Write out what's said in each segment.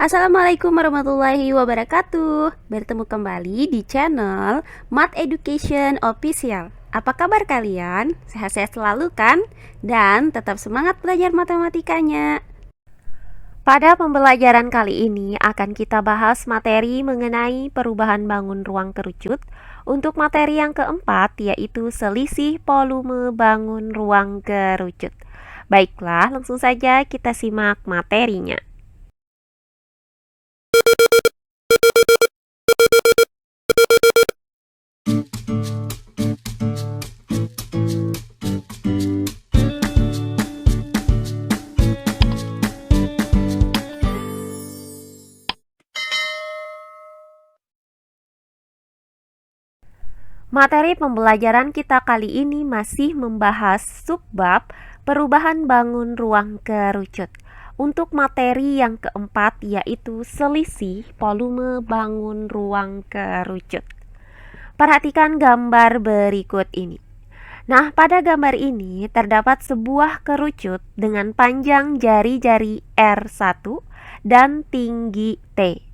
Assalamualaikum warahmatullahi wabarakatuh. Bertemu kembali di channel Math Education Official. Apa kabar kalian? Sehat-sehat selalu kan? Dan tetap semangat belajar matematikanya. Pada pembelajaran kali ini akan kita bahas materi mengenai perubahan bangun ruang kerucut. Untuk materi yang keempat yaitu selisih volume bangun ruang kerucut. Baiklah, langsung saja kita simak materinya. Materi pembelajaran kita kali ini masih membahas subbab perubahan bangun ruang kerucut. Untuk materi yang keempat yaitu selisih volume bangun ruang kerucut. Perhatikan gambar berikut ini. Nah, pada gambar ini terdapat sebuah kerucut dengan panjang jari-jari R1 dan tinggi T.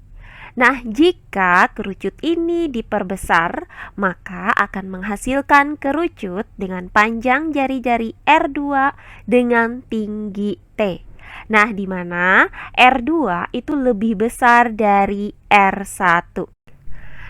Nah, jika kerucut ini diperbesar, maka akan menghasilkan kerucut dengan panjang jari-jari R2 dengan tinggi T. Nah, di mana R2 itu lebih besar dari R1.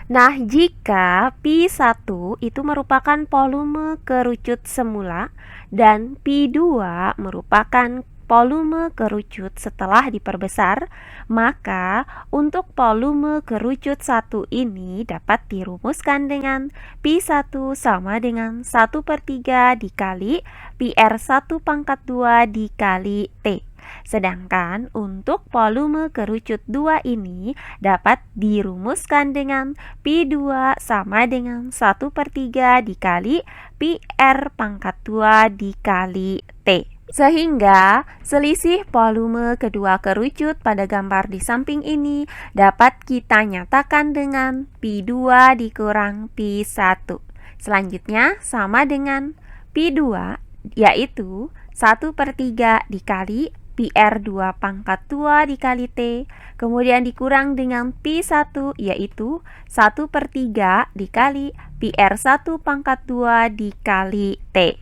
Nah, jika Pi1 itu merupakan volume kerucut semula dan Pi2 merupakan volume kerucut setelah diperbesar, maka untuk volume kerucut 1 ini dapat dirumuskan dengan Pi1 sama dengan 1/3 dikali PR1 pangkat 2 dikali T. Sedangkan untuk volume kerucut 2 ini dapat dirumuskan dengan Pi2 sama dengan 1/3 dikali PR pangkat 2 dikali T. Sehingga selisih volume kedua kerucut pada gambar di samping ini dapat kita nyatakan dengan Pi2 dikurang Pi1. Selanjutnya sama dengan Pi2 yaitu 1/3 dikali PR2 pangkat 2 dikali T, kemudian dikurang dengan Pi1 yaitu 1/3 dikali PR1 pangkat 2 dikali T.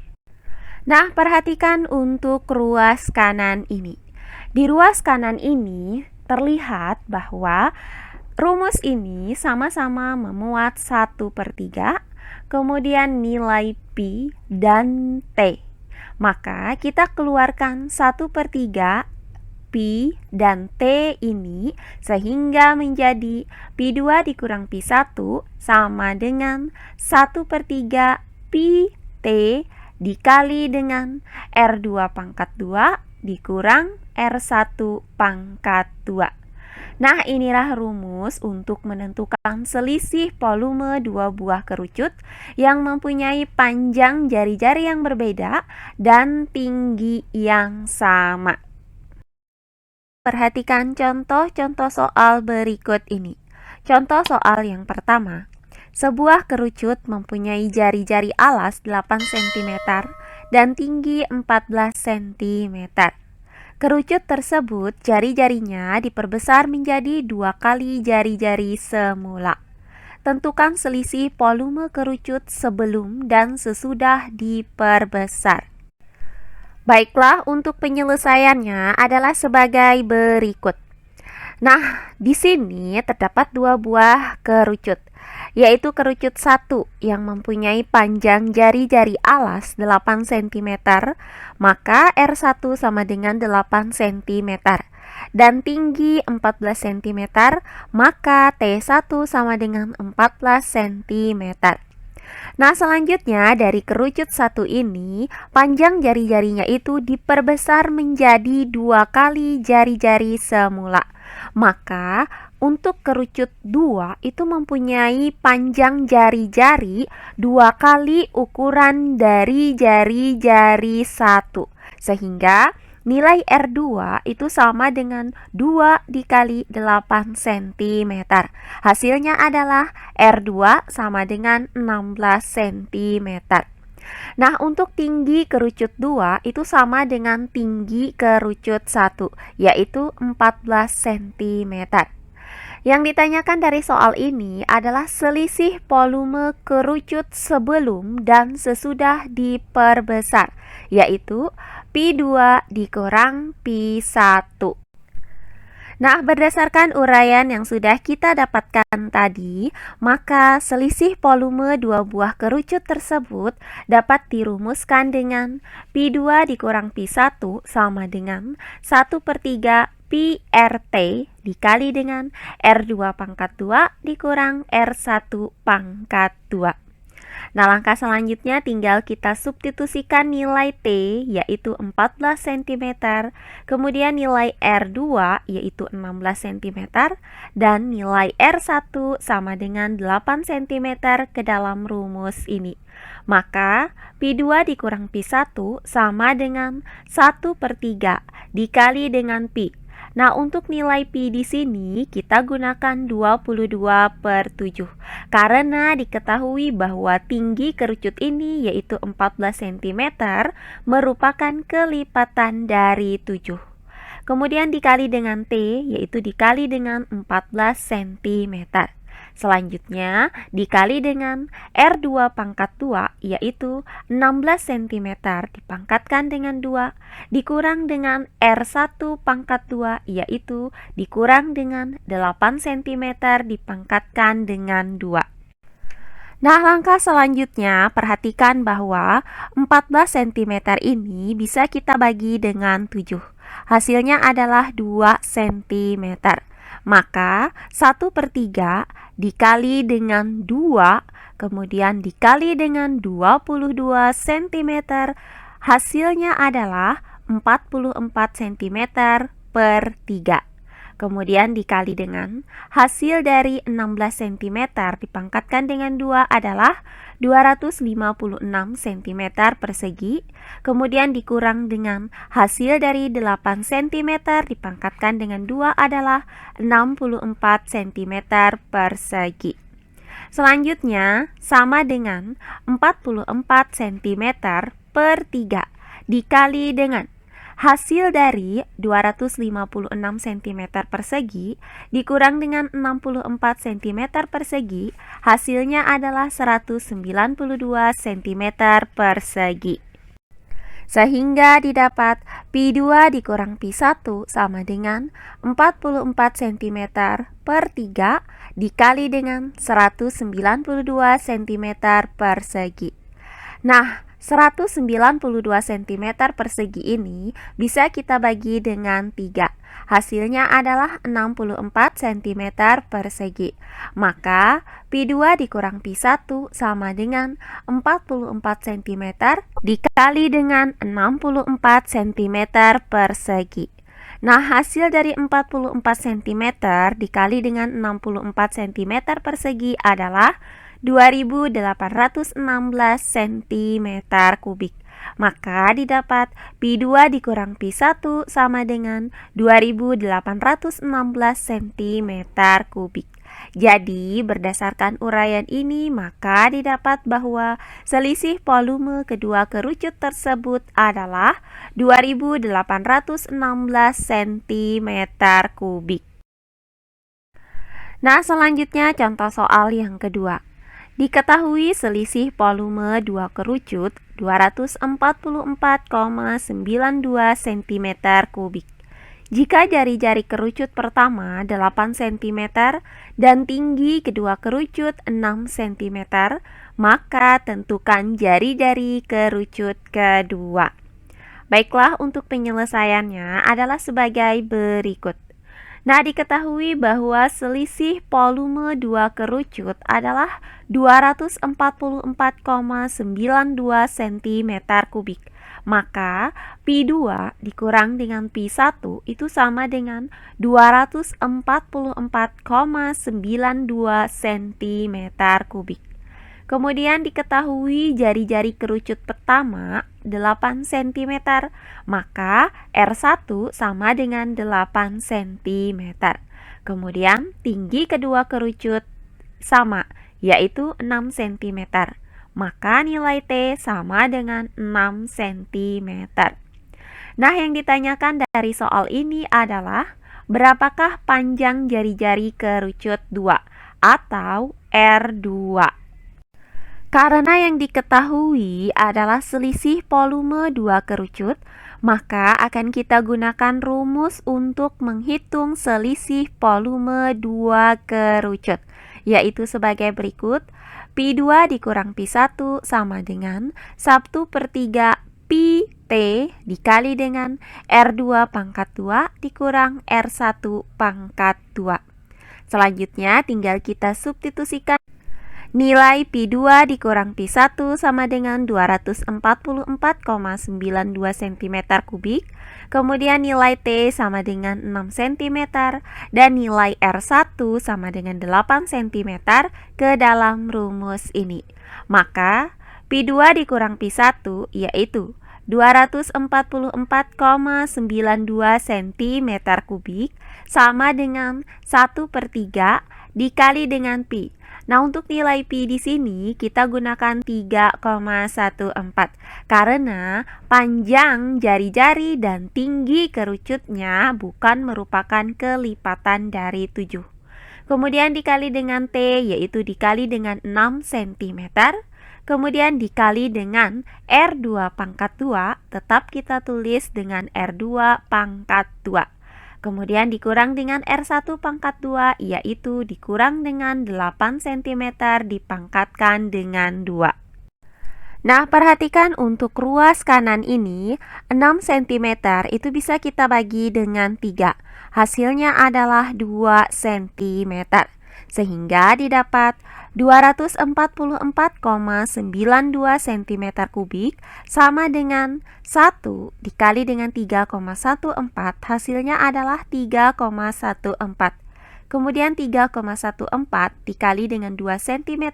Nah, perhatikan untuk ruas kanan ini. Di ruas kanan ini terlihat bahwa rumus ini sama-sama memuat 1/3, kemudian nilai Pi dan T. Maka kita keluarkan 1/3 Pi dan T ini sehingga menjadi Pi2 dikurang Pi1 sama dengan 1/3 Pi T dikali dengan R2 pangkat 2 dikurang R1 pangkat 2. Nah, inilah rumus untuk menentukan selisih volume dua buah kerucut yang mempunyai panjang jari-jari yang berbeda dan tinggi yang sama. Perhatikan contoh-contoh soal berikut ini. Contoh soal yang pertama. Sebuah kerucut mempunyai jari-jari alas 8 cm dan tinggi 14 cm. Kerucut tersebut jari-jarinya diperbesar menjadi 2 kali jari-jari semula. Tentukan selisih volume kerucut sebelum dan sesudah diperbesar. Baiklah, untuk penyelesaiannya adalah sebagai berikut. Nah, di sini terdapat 2 buah kerucut, yaitu kerucut 1 yang mempunyai panjang jari-jari alas 8 cm, maka R1 sama dengan 8 cm, dan tinggi 14 cm, maka T1 sama dengan 14 cm. Nah, selanjutnya dari kerucut 1 ini, panjang jari-jarinya itu diperbesar menjadi 2 kali jari-jari semula. Maka untuk kerucut 2 itu mempunyai panjang jari-jari 2 kali ukuran dari jari-jari 1. Sehingga nilai R2 itu sama dengan 2 dikali 8 cm. Hasilnya adalah R2 sama dengan 16 cm. Nah, untuk tinggi kerucut 2 itu sama dengan tinggi kerucut 1, yaitu 14 cm. Yang ditanyakan dari soal ini adalah selisih volume kerucut sebelum dan sesudah diperbesar, yaitu Pi2 dikurang Pi1. Nah, berdasarkan uraian yang sudah kita dapatkan tadi, maka selisih volume dua buah kerucut tersebut dapat dirumuskan dengan Pi2 dikurang Pi1 sama dengan 1/3 Pi RT dikali dengan R2 pangkat 2 dikurang R1 pangkat 2. Nah, langkah selanjutnya tinggal kita substitusikan nilai T yaitu 14 cm, kemudian nilai R2 yaitu 16 cm, dan nilai R1 sama dengan 8 cm ke dalam rumus ini. Maka Pi2 dikurang Pi1 sama dengan 1/3 dikali dengan Pi. Nah, untuk nilai Pi di sini kita gunakan 22/7 karena diketahui bahwa tinggi kerucut ini yaitu 14 cm merupakan kelipatan dari 7. Kemudian dikali dengan T yaitu dikali dengan 14 cm. Selanjutnya dikali dengan R2 pangkat 2 yaitu 16 cm dipangkatkan dengan 2 dikurang dengan R1 pangkat 2 yaitu dikurang dengan 8 cm dipangkatkan dengan 2. Nah, langkah selanjutnya perhatikan bahwa 14 cm ini bisa kita bagi dengan 7. Hasilnya adalah 2 cm. Maka 1/3 dikali dengan 2 kemudian dikali dengan 22 cm, hasilnya adalah 44 cm per 3. Kemudian dikali dengan hasil dari 16 cm dipangkatkan dengan 2 adalah 256 cm persegi. Kemudian dikurang dengan hasil dari 8 cm dipangkatkan dengan 2 adalah 64 cm persegi. Selanjutnya sama dengan 44 cm per 3 dikali dengan hasil dari 256 cm persegi dikurang dengan 64 cm persegi, hasilnya adalah 192 cm persegi. Sehingga didapat Pi2 dikurang Pi1 sama dengan 44 cm per 3 dikali dengan 192 cm persegi. Nah, 192 cm persegi ini bisa kita bagi dengan 3. Hasilnya adalah 64 cm persegi. Maka Pi2 dikurang Pi1 sama dengan 44 cm dikali dengan 64 cm persegi. Nah, hasil dari 44 cm dikali dengan 64 cm persegi adalah 2816 cm kubik. Maka didapat Pi2 dikurang Pi1 sama dengan 2816 cm kubik. Jadi berdasarkan uraian ini maka didapat bahwa selisih volume kedua kerucut tersebut adalah 2816 cm kubik. Nah, selanjutnya contoh soal yang kedua. Diketahui selisih volume dua kerucut 244,92 cm kubik. Jika jari-jari kerucut pertama 8 cm dan tinggi kedua kerucut 6 cm, maka tentukan jari-jari kerucut kedua. Baiklah, untuk penyelesaiannya adalah sebagai berikut. Nah, diketahui bahwa selisih volume dua kerucut adalah 244,92 cm kubik. Maka Pi2 dikurang dengan Pi1 itu sama dengan 244,92 cm kubik. Kemudian diketahui jari-jari kerucut pertama 8 cm, maka R1 sama dengan 8 cm. Kemudian tinggi kedua kerucut sama, yaitu 6 cm. maka nilai T sama dengan 6 cm. Nah, yang ditanyakan dari soal ini adalah berapakah panjang jari-jari kerucut 2 atau R2. Karena yang diketahui adalah selisih volume 2 kerucut, maka akan kita gunakan rumus untuk menghitung selisih volume 2 kerucut, yaitu sebagai berikut. Pi 2 dikurang Pi 1 sama dengan 1/3 Pi T dikali dengan R2 pangkat 2 dikurang R1 pangkat 2. Selanjutnya tinggal kita substitusikan. Nilai Pi 2 dikurang Pi 1 sama dengan 244,92 cm kubik. Kemudian nilai T sama dengan 6 cm dan nilai R1 sama dengan 8 cm ke dalam rumus ini. Maka Pi 2 dikurang Pi 1 yaitu 244,92 cm kubik sama dengan 1/3 dikali dengan Pi. Nah, untuk nilai Pi di sini kita gunakan 3,14 karena panjang jari-jari dan tinggi kerucutnya bukan merupakan kelipatan dari 7. Kemudian dikali dengan T yaitu dikali dengan 6 cm. Kemudian dikali dengan R2 pangkat 2, tetap kita tulis dengan R2 pangkat 2. Kemudian dikurang dengan R1 pangkat 2, yaitu dikurang dengan 8 cm dipangkatkan dengan 2. Nah, perhatikan untuk ruas kanan ini, 6 cm itu bisa kita bagi dengan 3. Hasilnya adalah 2 cm. Sehingga didapat 244,92 cm kubik sama dengan 1 dikali dengan 3,14, hasilnya adalah 3,14. Kemudian 3,14 dikali dengan 2 cm,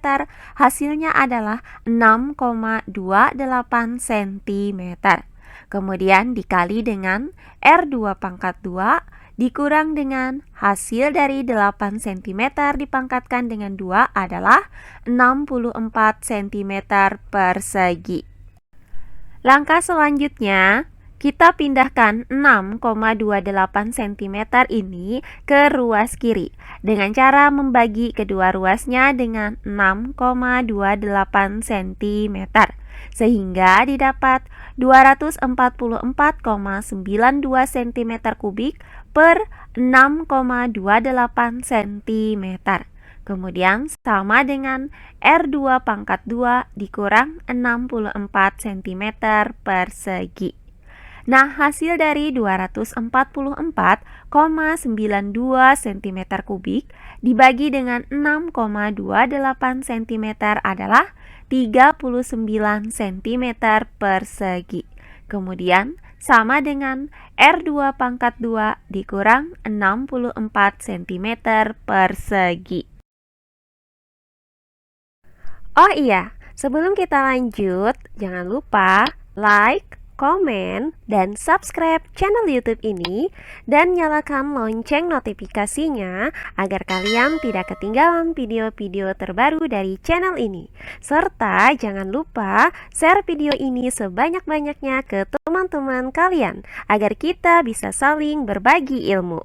hasilnya adalah 6,28 cm. Kemudian dikali dengan R2 pangkat 2 dikurang dengan hasil dari 8 cm dipangkatkan dengan 2 adalah 64 cm persegi. Langkah selanjutnya, kita pindahkan 6,28 cm ini ke ruas kiri dengan cara membagi kedua ruasnya dengan 6,28 cm. Sehingga didapat 244,92 cm kubik per 6,28 cm. Kemudian sama dengan R2 pangkat 2 dikurang 64 cm persegi. Nah, hasil dari 244,92 cm kubik dibagi dengan 6,28 cm adalah 39 cm persegi. Kemudian sama dengan R2 pangkat 2 dikurang 64 cm persegi. Oh iya, sebelum kita lanjut, jangan lupa like, komen, dan subscribe channel YouTube ini dan nyalakan lonceng notifikasinya agar kalian tidak ketinggalan video-video terbaru dari channel ini. Serta jangan lupa share video ini sebanyak-banyaknya ke teman-teman kalian agar kita bisa saling berbagi ilmu.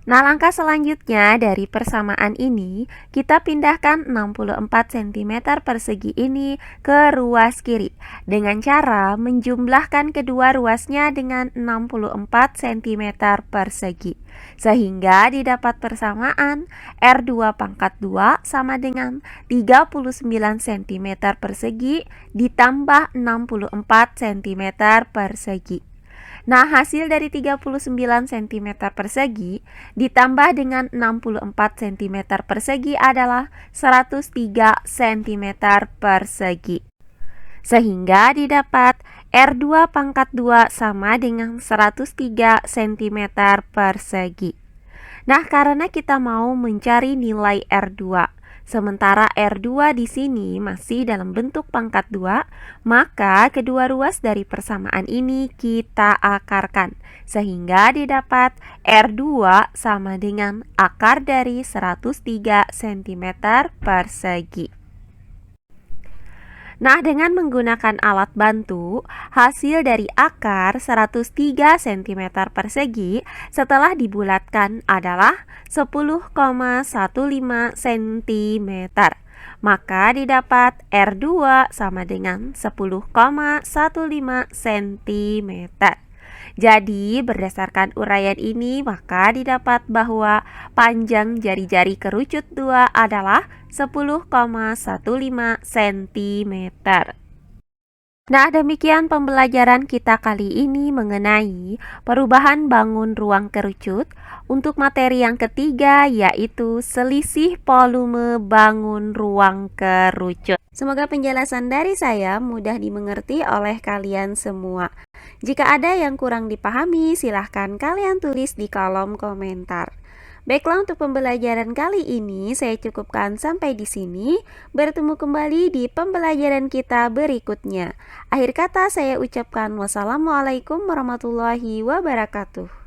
Nah, langkah selanjutnya dari persamaan ini, kita pindahkan 64 cm persegi ini ke ruas kiri dengan cara menjumlahkan kedua ruasnya dengan 64 cm persegi. Sehingga didapat persamaan R2 pangkat 2 sama dengan 39 cm persegi ditambah 64 cm persegi. Nah, hasil dari 39 cm persegi ditambah dengan 64 cm persegi adalah 103 cm persegi. Sehingga didapat R2 pangkat 2 sama dengan 103 cm persegi. Nah, karena kita mau mencari nilai R2, Sementara R2 di sini masih dalam bentuk pangkat 2, maka kedua ruas dari persamaan ini kita akarkan, sehingga didapat R2 sama dengan akar dari 103 cm persegi. Nah, dengan menggunakan alat bantu, hasil dari akar 103 cm persegi setelah dibulatkan adalah 10,15 cm. Maka didapat R2 sama dengan 10,15 cm. Jadi, berdasarkan uraian ini, maka didapat bahwa panjang jari-jari kerucut 2 adalah 10,15 cm. Nah, demikian pembelajaran kita kali ini mengenai perubahan bangun ruang kerucut. Untuk materi yang ketiga yaitu selisih volume bangun ruang kerucut. Semoga penjelasan dari saya mudah dimengerti oleh kalian semua. Jika ada yang kurang dipahami, silahkan kalian tulis di kolom komentar. Baiklah, untuk pembelajaran kali ini saya cukupkan sampai di sini. Bertemu kembali di pembelajaran kita berikutnya. Akhir kata saya ucapkan wassalamualaikum warahmatullahi wabarakatuh.